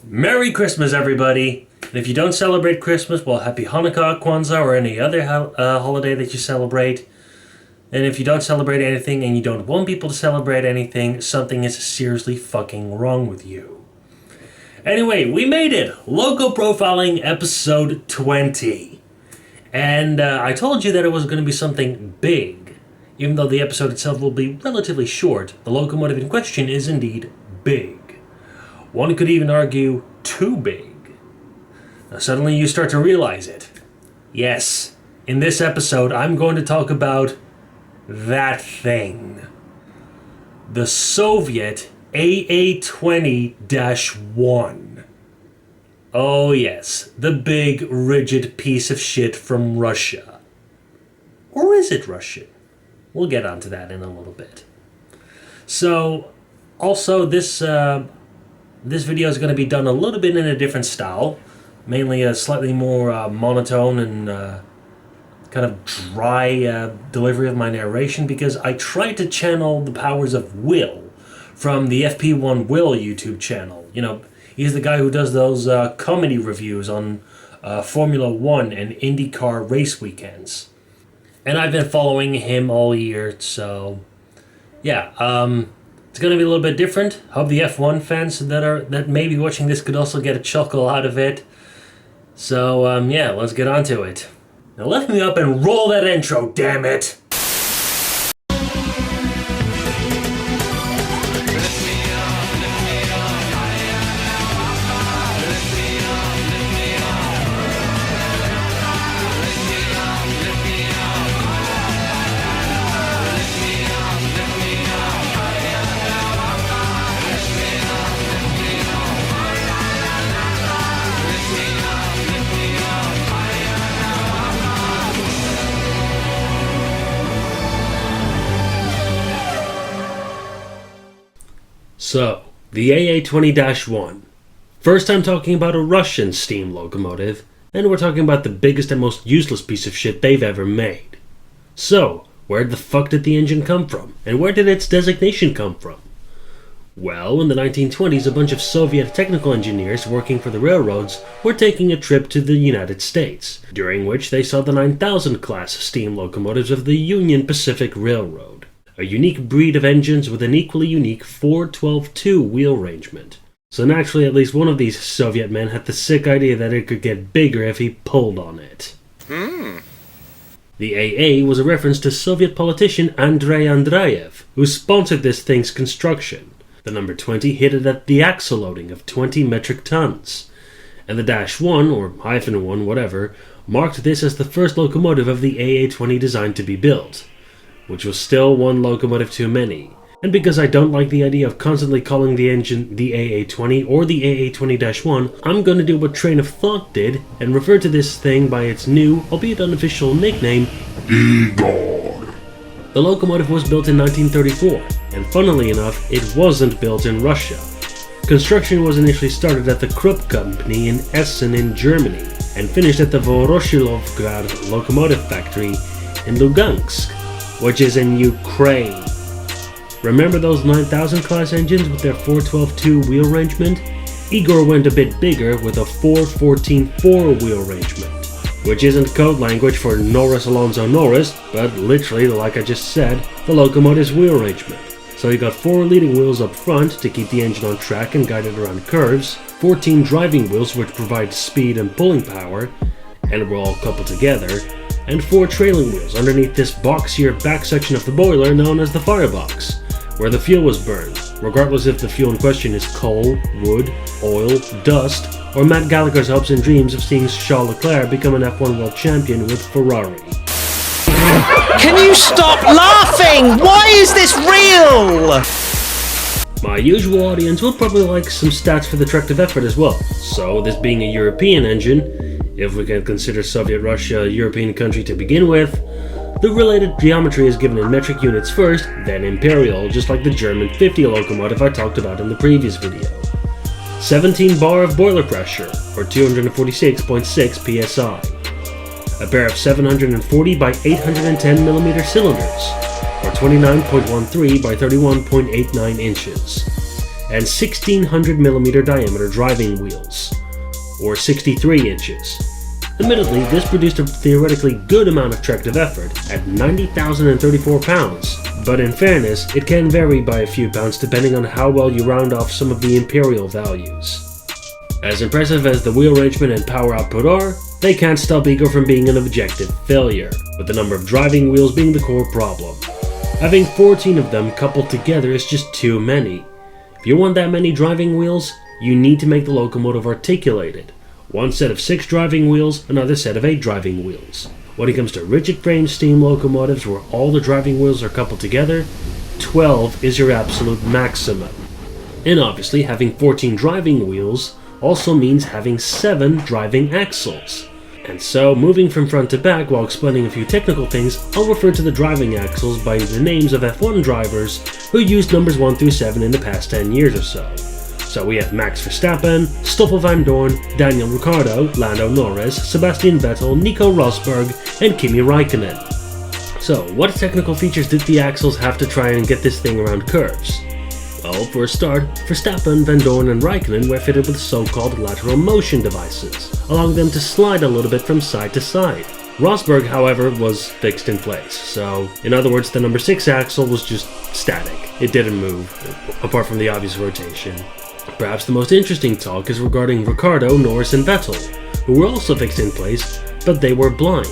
Merry Christmas, everybody! And if you don't celebrate Christmas, well, Happy Hanukkah, Kwanzaa, or any other holiday that you celebrate. And if you don't celebrate anything and you don't want people to celebrate anything, something is seriously fucking wrong with you. Anyway, we made it! Loco Profiling episode 20. And I told you that it was going to be something big. Even though the episode itself will be relatively short, the locomotive in question is indeed big. One could even argue too big. Now suddenly you start to realize it. Yes, in this episode I'm going to talk about that thing. The Soviet AA20-1. Oh yes, the big rigid piece of shit from Russia. Or is it Russian? We'll get onto that in a little bit. So, also this video is going to be done a little bit in a different style. Mainly a slightly more monotone and kind of dry delivery of my narration, because I tried to channel the powers of Will from the FP1 Will YouTube channel. You know, he's the guy who does those comedy reviews on Formula 1 and IndyCar race weekends. And I've been following him all year, so yeah, it's going to be a little bit different. Hope the F1 fans that may be watching this could also get a chuckle out of it. So yeah, let's get on to it. Now lift me up and roll that intro, damn it! So, the AA20-1. First I'm talking about a Russian steam locomotive, and we're talking about the biggest and most useless piece of shit they've ever made. So, where the fuck did the engine come from? And where did its designation come from? Well, in the 1920s, a bunch of Soviet technical engineers working for the railroads were taking a trip to the United States, during which they saw the 9000 class steam locomotives of the Union Pacific Railroad. A unique breed of engines with an equally unique 412-2 wheel arrangement. So naturally at least one of these Soviet men had the sick idea that it could get bigger if he pulled on it. The AA was a reference to Soviet politician Andrei Andreev, who sponsored this thing's construction. The number 20 hit it at the axle loading of 20 metric tons. And the -1, or -1, whatever, marked this as the first locomotive of the AA20 design to be built, which was still one locomotive too many. And because I don't like the idea of constantly calling the engine the AA20 or the AA20-1, I'm going to do what Train of Thought did and refer to this thing by its new, albeit unofficial nickname, Igor. The locomotive was built in 1934, and funnily enough, it wasn't built in Russia. Construction was initially started at the Krupp Company in Essen in Germany, and finished at the Voroshilovgrad Locomotive Factory in Lugansk, which is in Ukraine. Remember those 9000 class engines with their 412-2 wheel arrangement? Igor went a bit bigger with a 414-4 wheel arrangement, which isn't code language for Norris Alonso Norris, but literally, like I just said, the locomotive's wheel arrangement. So you got 4 leading wheels up front to keep the engine on track and guide it around curves, 14 driving wheels which provide speed and pulling power, and were all coupled together, and 4 trailing wheels underneath this boxier back section of the boiler known as the firebox, where the fuel was burned, regardless if the fuel in question is coal, wood, oil, dust, or Matt Gallagher's hopes and dreams of seeing Charles Leclerc become an F1 world champion with Ferrari. Can you stop laughing? Why is this real? My usual audience will probably like some stats for the tractive effort as well, so this being a European engine, if we can consider Soviet Russia a European country to begin with, the related geometry is given in metric units first, then imperial, just like the German 50 locomotive I talked about in the previous video. 17 bar of boiler pressure, or 246.6 psi. A pair of 740 by 810mm cylinders, or 29.13 by 31.89 inches. and 1600mm diameter driving wheels, or 63 inches. Admittedly, this produced a theoretically good amount of tractive effort at 90,034 pounds, but in fairness, it can vary by a few pounds depending on how well you round off some of the imperial values. As impressive as the wheel arrangement and power output are, they can't stop Igor from being an objective failure, with the number of driving wheels being the core problem. Having 14 of them coupled together is just too many. If you want that many driving wheels, you need to make the locomotive articulated. One set of 6 driving wheels, another set of 8 driving wheels. When it comes to rigid frame steam locomotives where all the driving wheels are coupled together, 12 is your absolute maximum. And obviously having 14 driving wheels also means having 7 driving axles. And so, moving from front to back while explaining a few technical things, I'll refer to the driving axles by the names of F1 drivers who used numbers 1 through 7 in the past 10 years or so. So we have Max Verstappen, Stoffel van Dorn, Daniel Ricciardo, Lando Norris, Sebastian Vettel, Nico Rosberg, and Kimi Räikkönen. So, what technical features did the axles have to try and get this thing around curves? Well, for a start, Verstappen, Van Dorn, and Räikkönen were fitted with so-called lateral motion devices, allowing them to slide a little bit from side to side. Rosberg, however, was fixed in place, so in other words, the number 6 axle was just static. It didn't move, apart from the obvious rotation. Perhaps the most interesting talk is regarding Ricciardo, Norris, and Vettel, who were also fixed in place, but they were blind.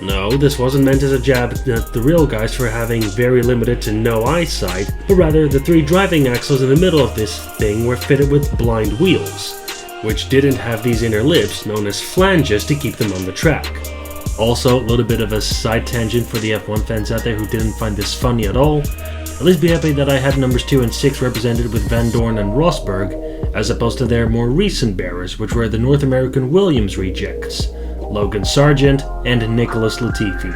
No, this wasn't meant as a jab at the real guys for having very limited to no eyesight, but rather the 3 driving axles in the middle of this thing were fitted with blind wheels, which didn't have these inner lips known as flanges to keep them on the track. Also, a little bit of a side tangent for the F1 fans out there who didn't find this funny at all. At least be happy that I had numbers 2 and 6 represented with Van Dorn and Rosberg, as opposed to their more recent bearers, which were the North American Williams rejects, Logan Sargent and Nicholas Latifi.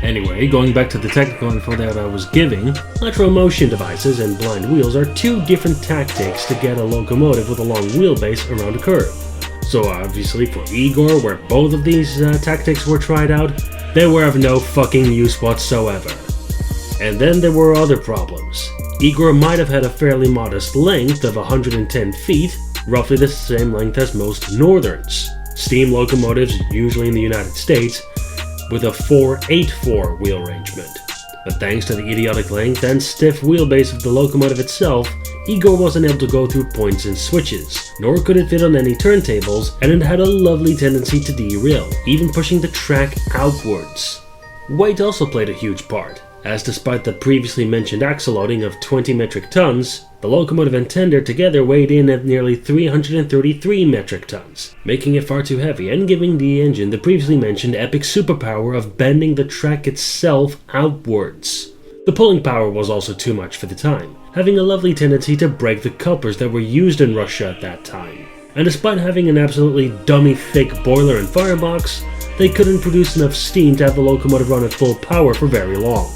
Anyway, going back to the technical info that I was giving, lateral motion devices and blind wheels are 2 different tactics to get a locomotive with a long wheelbase around a curve. So obviously for Igor, where both of these tactics were tried out, they were of no fucking use whatsoever. And then there were other problems. Igor might have had a fairly modest length of 110 feet, roughly the same length as most Northerns, steam locomotives usually in the United States, with a 4/8-4 wheel arrangement. But thanks to the idiotic length and stiff wheelbase of the locomotive itself, Igor wasn't able to go through points and switches, nor could it fit on any turntables, and it had a lovely tendency to derail, even pushing the track outwards. Weight also played a huge part, as despite the previously mentioned axle loading of 20 metric tons, the locomotive and tender together weighed in at nearly 333 metric tons, making it far too heavy and giving the engine the previously mentioned epic superpower of bending the track itself outwards. The pulling power was also too much for the time, having a lovely tendency to break the couplers that were used in Russia at that time. And despite having an absolutely dummy thick boiler and firebox, they couldn't produce enough steam to have the locomotive run at full power for very long.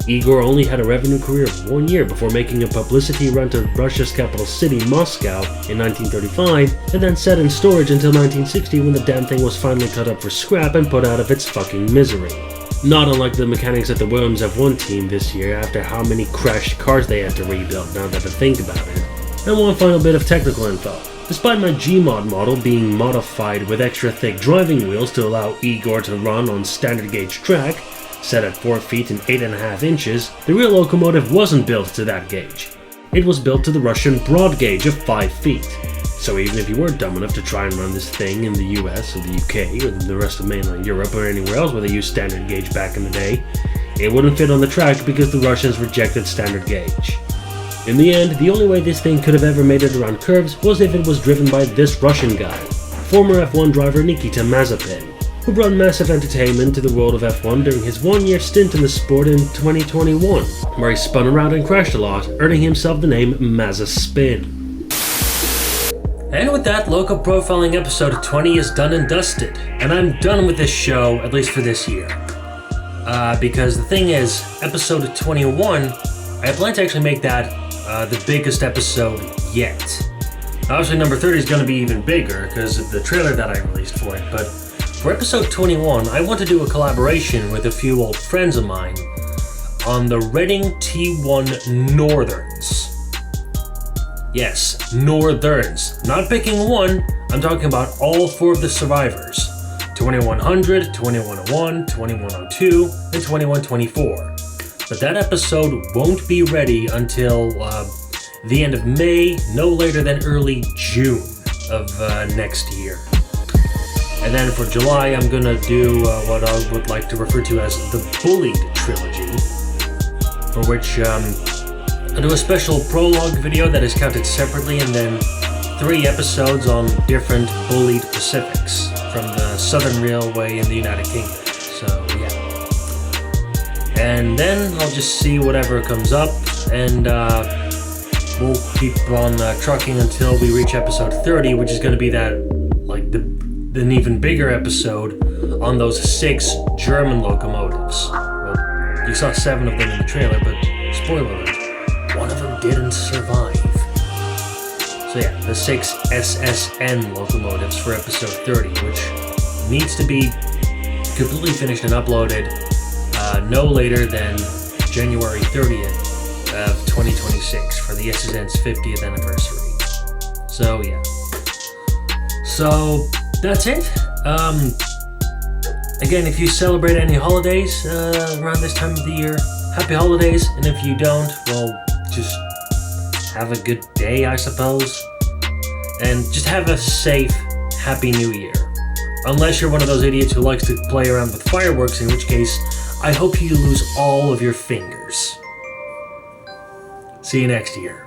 Igor only had a revenue career of 1 year before making a publicity run to Russia's capital city, Moscow, in 1935, and then sat in storage until 1960 when the damn thing was finally cut up for scrap and put out of its fucking misery. Not unlike the mechanics at the Williams F1 team this year after how many crashed cars they had to rebuild now that I think about it. And one final bit of technical info. Despite my Gmod model being modified with extra thick driving wheels to allow Igor to run on standard gauge track, set at 4 feet and 8.5 inches, the real locomotive wasn't built to that gauge. It was built to the Russian broad gauge of 5 feet. So even if you were dumb enough to try and run this thing in the US or the UK or the rest of mainland Europe or anywhere else where they used standard gauge back in the day, it wouldn't fit on the track because the Russians rejected standard gauge. In the end, the only way this thing could have ever made it around curves was if it was driven by this Russian guy, former F1 driver Nikita Mazepin, who brought massive entertainment to the world of F1 during his 1-year stint in the sport in 2021, where he spun around and crashed a lot, earning himself the name Mazaspin. And with that, Loco Profiling episode 20 is done and dusted, and I'm done with this show, at least for this year. Because the thing is, episode 21, I plan to actually make that the biggest episode yet. Obviously number 30 is going to be even bigger because of the trailer that I released for it, but for episode 21, I want to do a collaboration with a few old friends of mine on the Reading T1 Northerns. Yes, Northerns. Not picking one, I'm talking about all 4 of the survivors. 2100, 2101, 2102, and 2124. But that episode won't be ready until the end of May, no later than early June of next year. And then for July, I'm gonna do what I would like to refer to as the Bullied Trilogy, for which I'll do a special prologue video that is counted separately, and then 3 episodes on different bullied Pacifics from the Southern Railway in the United Kingdom. So yeah. And then I'll just see whatever comes up, and we'll keep on trucking until we reach episode 30, which is going to be that, like, an even bigger episode on those 6 German locomotives. Well, you saw 7 of them in the trailer, but spoiler alert, one of them didn't survive. So yeah, the 6 SSN locomotives for episode 30, which needs to be completely finished and uploaded no later than January 30th of 2026 for the SSN's 50th anniversary. So yeah. So that's it. Again, if you celebrate any holidays around this time of the year, happy holidays. And if you don't, well, just have a good day, I suppose. And just have a safe, happy new year. Unless you're one of those idiots who likes to play around with fireworks, in which case, I hope you lose all of your fingers. See you next year.